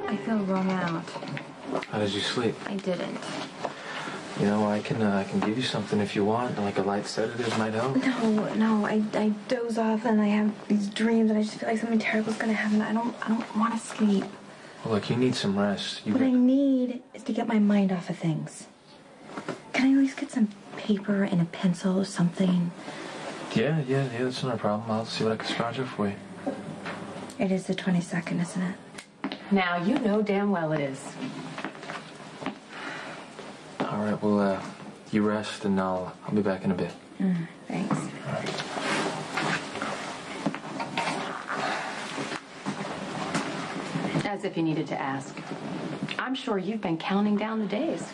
I feel wrung out. How did you sleep? I didn't. You know, I can give you something if you want, like a light sedative might help. No, I doze off and I have these dreams and I just feel like something terrible's gonna happen. I don't want to sleep. Well, look, you need some rest. What I need is to get my mind off of things. Can I at least get some paper and a pencil or something? Yeah, that's not a problem. I'll see what I can scrounge up for you. It is the 22nd, isn't it? Now, you know damn well it is. All right, well, you rest and I'll be back in a bit. Thanks. All right. As if you needed to ask. I'm sure you've been counting down the days.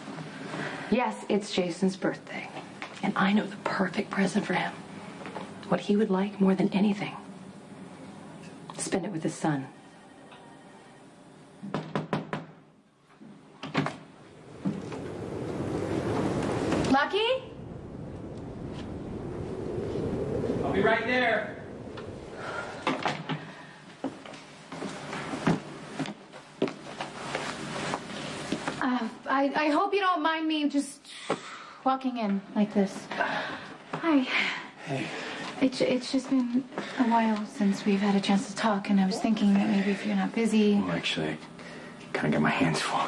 Yes, it's Jason's birthday, and I know the perfect present for him. What he would like more than anything. Spend it with his son. Lucky? I'll be right there. I hope you don't mind me just walking in like this. Hi. Hey. It's just been a while since we've had a chance to talk, and I was thinking that maybe if you're not busy... Well, actually, I kind of got my hands full.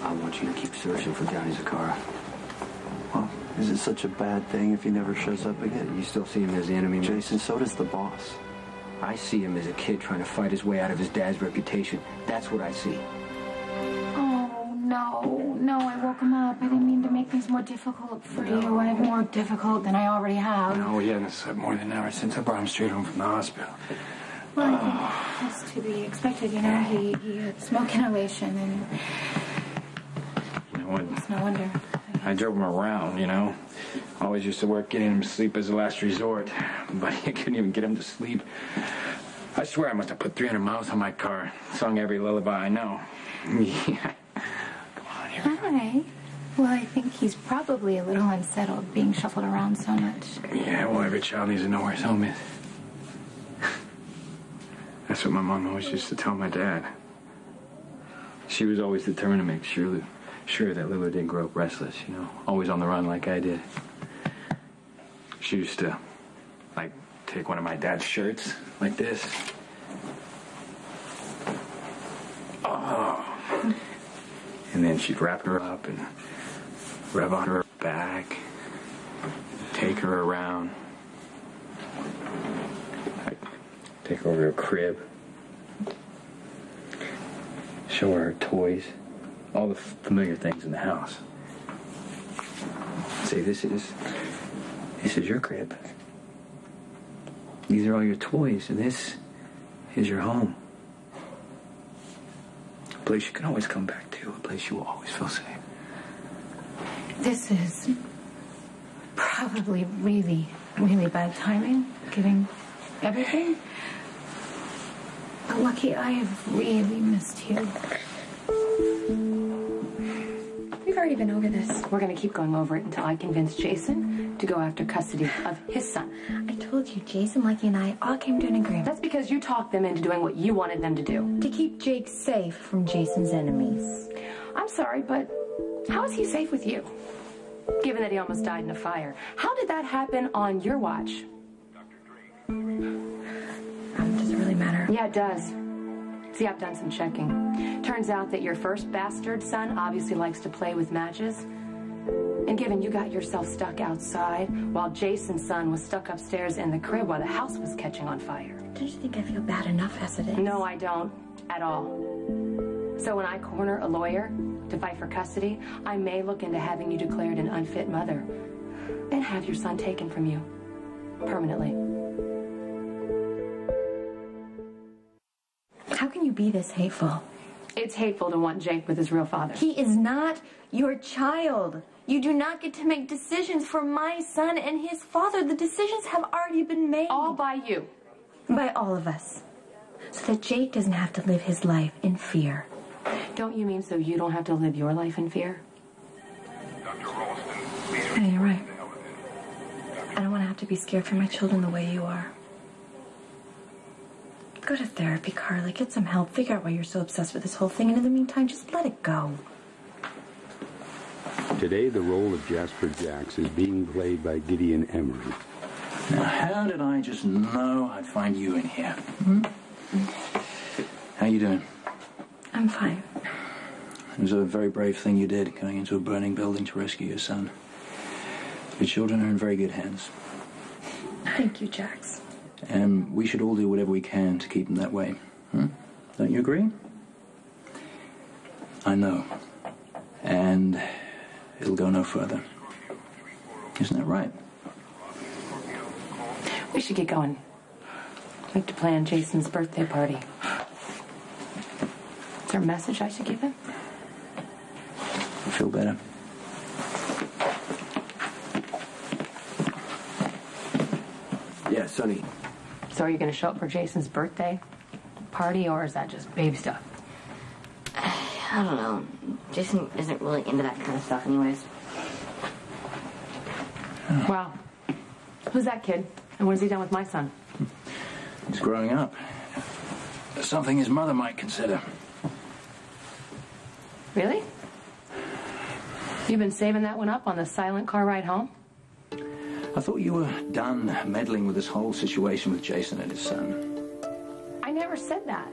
I want you to keep searching for Johnny Zakara. Well, is it such a bad thing if he never shows up again? You still see him as the enemy, Jason, so does the boss. I see him as a kid trying to fight his way out of his dad's reputation. That's what I see. Oh, no, I woke him up. I didn't mean to make things more difficult for you. More difficult than I already have. No, he hasn't slept more than an hour since I brought him straight home from the hospital. Well, I think that's to be expected, you know. He had smoke inhalation, and You know what? it's no wonder. I drove him around, you know. Always used to work getting him to sleep as a last resort. But I couldn't even get him to sleep. I swear I must have put 300 miles on my car. Sung every lullaby I know. Yeah. Come on, here we go. Hi. Well, I think he's probably a little unsettled being shuffled around so much. Yeah, well, every child needs to know where his home is. That's what my mom always used to tell my dad. She was always determined to make sure that Lulu didn't grow up restless, you know, always on the run like I did. She used to, like, take one of my dad's shirts, like this. Oh. And then she'd wrap her up and rub on her back, take her around. Like, take her over to her crib, show her toys. All the familiar things in the house. Say, this is your crib. These are all your toys, and this is your home. A place you can always come back to, a place you will always feel safe. This is probably really, really bad timing, given everything. But Lucky, I have really missed you. We've already been over this. We're going to keep going over it until I convince Jason to go after custody of his son. I told you, Jason, Lucky, and I all came to an agreement. That's because you talked them into doing what you wanted them to do. To keep Jake safe from Jason's enemies. I'm sorry, but how is he safe with you? Given that he almost died in a fire. How did that happen on your watch? Does it really matter? Yeah, it does. See, I've done some checking. Turns out that your first bastard son obviously likes to play with matches. And given you got yourself stuck outside while Jason's son was stuck upstairs in the crib while the house was catching on fire. Don't you think I feel bad enough as it is? No, I don't. At all. So when I corner a lawyer to fight for custody, I may look into having you declared an unfit mother and have your son taken from you. Permanently. How can you be this hateful? It's hateful to want Jake with his real father. He is not your child. You do not get to make decisions for my son and his father. The decisions have already been made. All by you. By all of us. So that Jake doesn't have to live his life in fear. Don't you mean so you don't have to live your life in fear? Yeah, you're right. I don't want to have to be scared for my children the way you are. Go to therapy, Carly. Get some help. Figure out why you're so obsessed with this whole thing. And in the meantime, just let it go. Today, the role of Jasper Jacks is being played by Gideon Emery. Now, how did I just know I'd find you in here? How you doing? I'm fine. It was a very brave thing you did, going into a burning building to rescue your son. Your children are in very good hands. Thank you, Jax. And we should all do whatever we can to keep them that way. Don't you agree? I know. And it'll go no further. Isn't that right? We should get going. We have to plan Jason's birthday party. Is there a message I should give him? I feel better. Yeah, Sonny. So are you going to show up for Jason's birthday party, or is that just babe stuff? I don't know. Jason isn't really into that kind of stuff anyways. Wow. Who's that kid? And what has he done with my son? He's growing up. Something his mother might consider. Really? You've been saving that one up on the silent car ride home? I thought you were done meddling with this whole situation with Jason and his son. I never said that.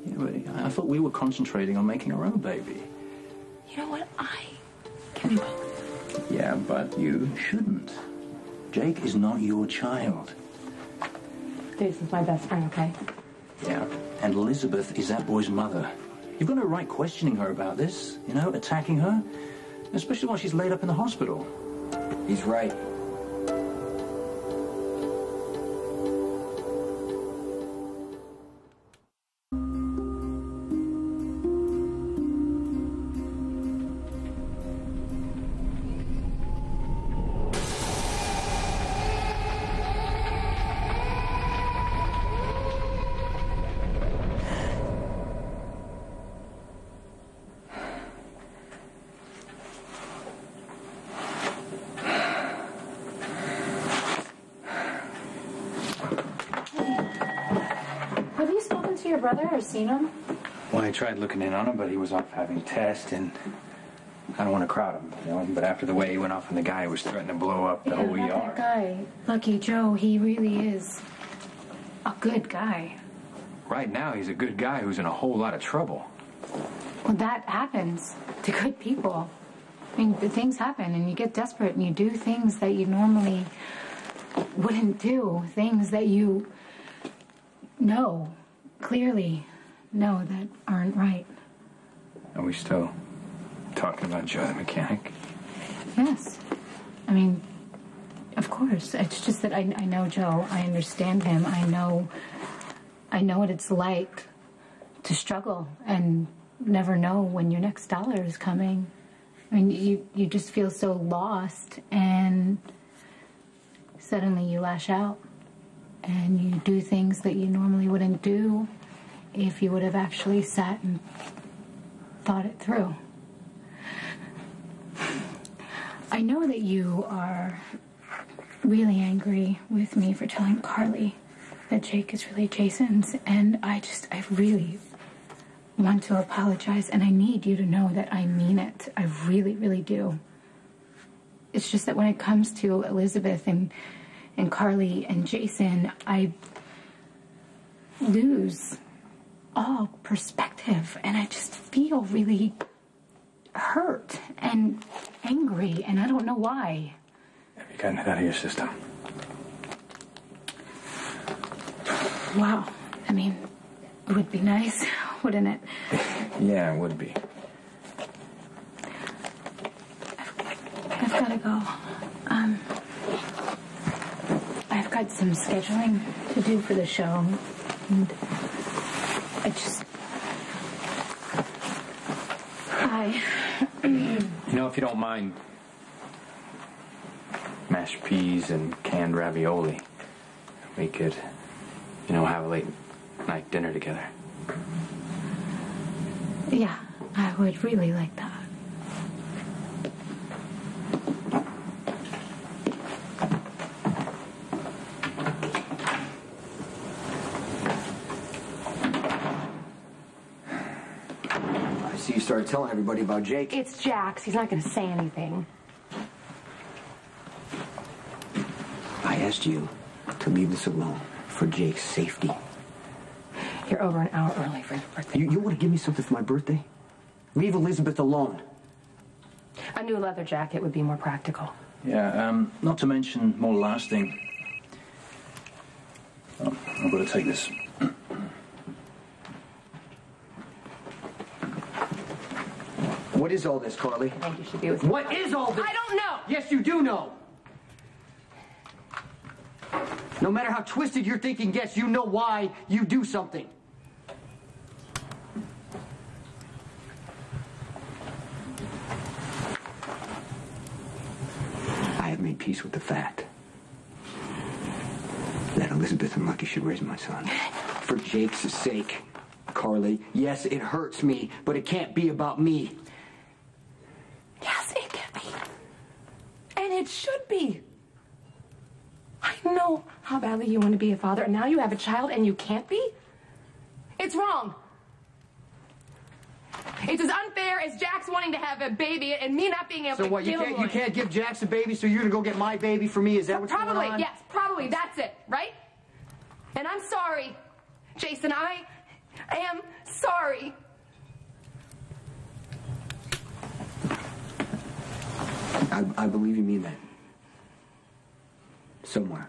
Yeah, but I thought we were concentrating on making our own baby. You know what? I can do both. Yeah, but you shouldn't. Jake is not your child. Jason's my best friend, okay? Yeah, and Elizabeth is that boy's mother. You've got no right questioning her about this, you know, attacking her. Especially while she's laid up in the hospital. He's right. Brother or seen him? Well, I tried looking in on him, but he was off having tests, and I don't want to crowd him, you know. But after the way he went off on the guy who was threatening to blow up the whole not yard. That guy. Lucky Joe, he really is a good guy. Right now, he's a good guy who's in a whole lot of trouble. Well, that happens to good people. I mean, the things happen, and you get desperate, and you do things that you normally wouldn't do. Things that you clearly know that aren't right. Are we still talking about Joe the mechanic? Yes. I mean, of course. It's just that I know Joe. I understand him. I know what it's like to struggle and never know when your next dollar is coming. I mean, you just feel so lost, and suddenly you lash out. And you do things that you normally wouldn't do if you would have actually sat and thought it through. I know that you are really angry with me for telling Carly that Jake is really Jason's, and I really want to apologize, and I need you to know that I mean it. I really, really do. It's just that when it comes to Elizabeth and Carly and Jason, I lose all perspective, and I just feel really hurt and angry, and I don't know why. Have you gotten it out of your system? Wow. I mean, it would be nice, wouldn't it? Yeah, it would be. I've got to go. I've got some scheduling to do for the show, and You know, if you don't mind, mashed peas and canned ravioli, we could, have a late night dinner together. Yeah, I would really like that. started telling everybody about Jake. It's Jax. He's not going to say anything. I asked you to leave this alone for Jake's safety. You're over an hour early for your birthday. You want to give me something for my birthday? Leave Elizabeth alone. A new leather jacket would be more practical. Yeah, not to mention more lasting. Oh, I've got to take this. What is all this, Carly? I think you should be with me. What is all this? I don't know! Yes, you do know. No matter how twisted your thinking gets, you know why you do something. I have made peace with the fact that Elizabeth and Lucky should raise my son. For Jake's sake, Carly. Yes, it hurts me, but it can't be about me. Yes, it can be. And it should be. I know how badly you want to be a father, and now you have a child and you can't be? It's wrong. It's as unfair as Jax wanting to have a baby and me not being able to So what, you can't give Jax a baby, so you're gonna go get my baby for me? Is that what's going on? Probably, yes, probably, that's it, right? And I'm sorry, Jason, I am sorry. I believe you mean that. Somewhere.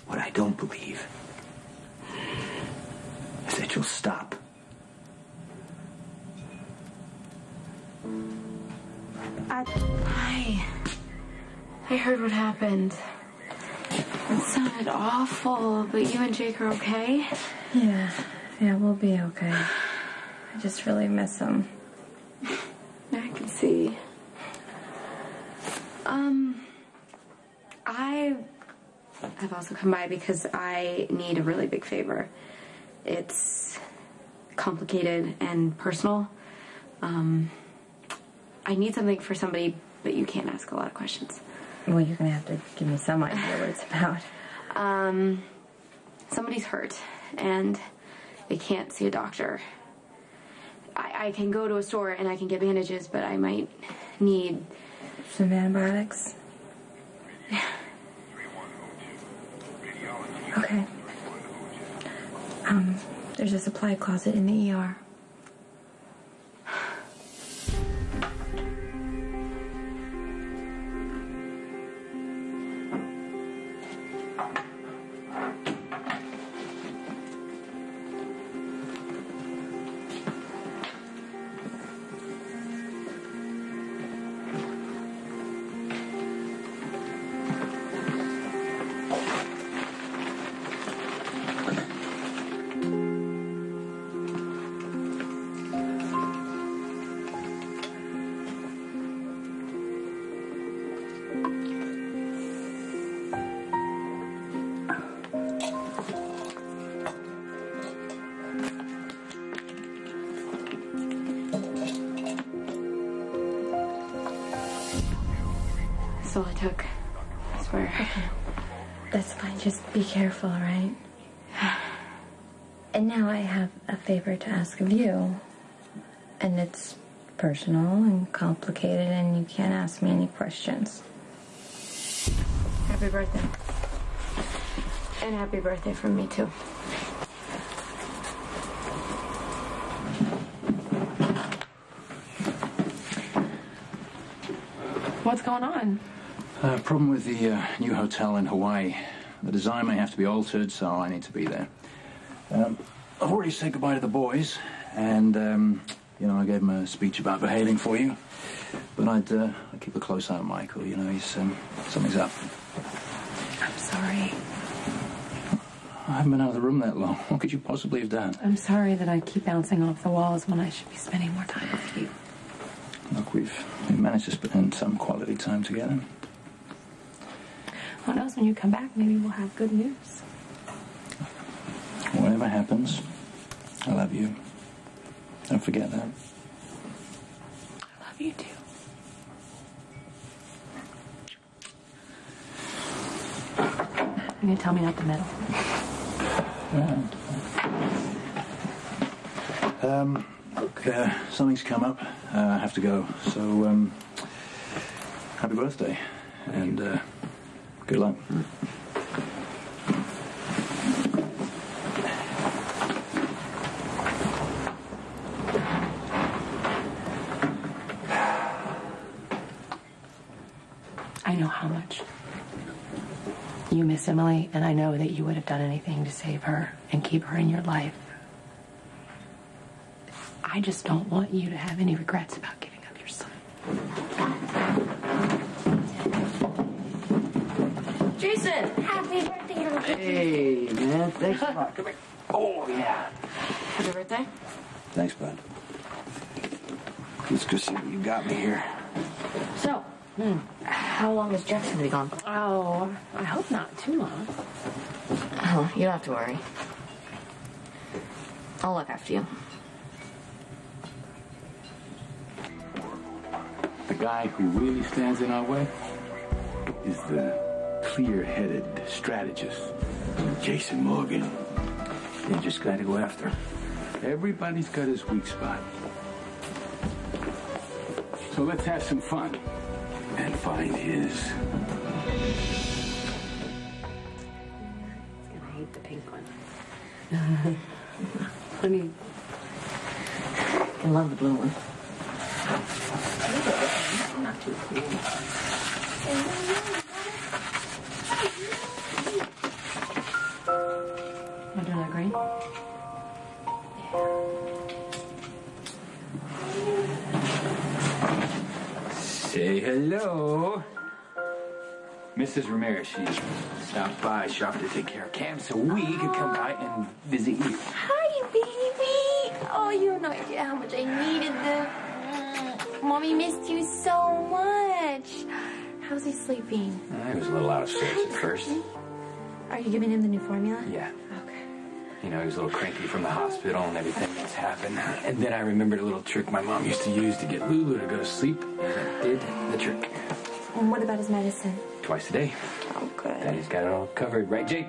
What I don't believe is that you'll stop. Hi. I heard what happened. It sounded awful, but you and Jake are okay? Yeah, we'll be okay. I just really miss him. I can see. I've also come by because I need a really big favor. It's complicated and personal. I need something for somebody, but you can't ask a lot of questions. Well, you're gonna have to give me some idea what it's about. Somebody's hurt, and they can't see a doctor. I can go to a store and I can get bandages, but I might need... Some antibiotics? Okay. There's a supply closet in the ER. That's all I took. I swear. Okay. That's fine. Just be careful, all right? And now I have a favor to ask of you. And it's personal and complicated, and you can't ask me any questions. Happy birthday. And happy birthday from me, too. What's going on? Problem with the new hotel in Hawaii. The design may have to be altered, so I need to be there. I've already said goodbye to the boys, and, you know, I gave them a speech about behaving for you. But I'd keep a close eye on Michael. You know, he's, something's up. I'm sorry. I haven't been out of the room that long. What could you possibly have done? I'm sorry that I keep bouncing off the walls when I should be spending more time with you. Look, we've managed to spend some quality time together. Who knows, when you come back, maybe we'll have good news. Whatever happens, I love you. Don't forget that. I love you, too. You're going to tell me not to meddle? Look, something's come up. I have to go. So, happy birthday. And, good luck. I know how much you miss Emily, and I know that you would have done anything to save her and keep her in your life. I just don't want you to have any regrets about giving up your son. Jason! Happy birthday, little Hey, man. Thanks a lot. Come here. Oh, yeah. Happy birthday. Thanks, bud. Let's go see what you got me here. So, how long is Jackson going to be gone? Oh, I hope not too long. Oh, you don't have to worry. I'll look after you. The guy who really stands in our way is the clear-headed strategist, Jason Morgan. You just got to go after him. Everybody's got his weak spot. So let's have some fun and find his. He's gonna hate the pink one. I mean, I love the blue one. not too cool. Want another green? Say hello. Mrs. Ramirez, she stopped by, she offered to take care of Cam so we could come by and visit you. Hi, baby. Oh, you have no idea how much I needed them. Mommy missed you so much. How's he sleeping? I was a little out of sorts at first. Are you giving him the new formula? Yeah. Okay. You know, he was a little cranky from the hospital and everything that's happened. And then I remembered a little trick my mom used to use to get Lulu to go to sleep. And it did the trick. And what about his medicine? Twice a day. Oh, good. Daddy's got it all covered. Right, Jake?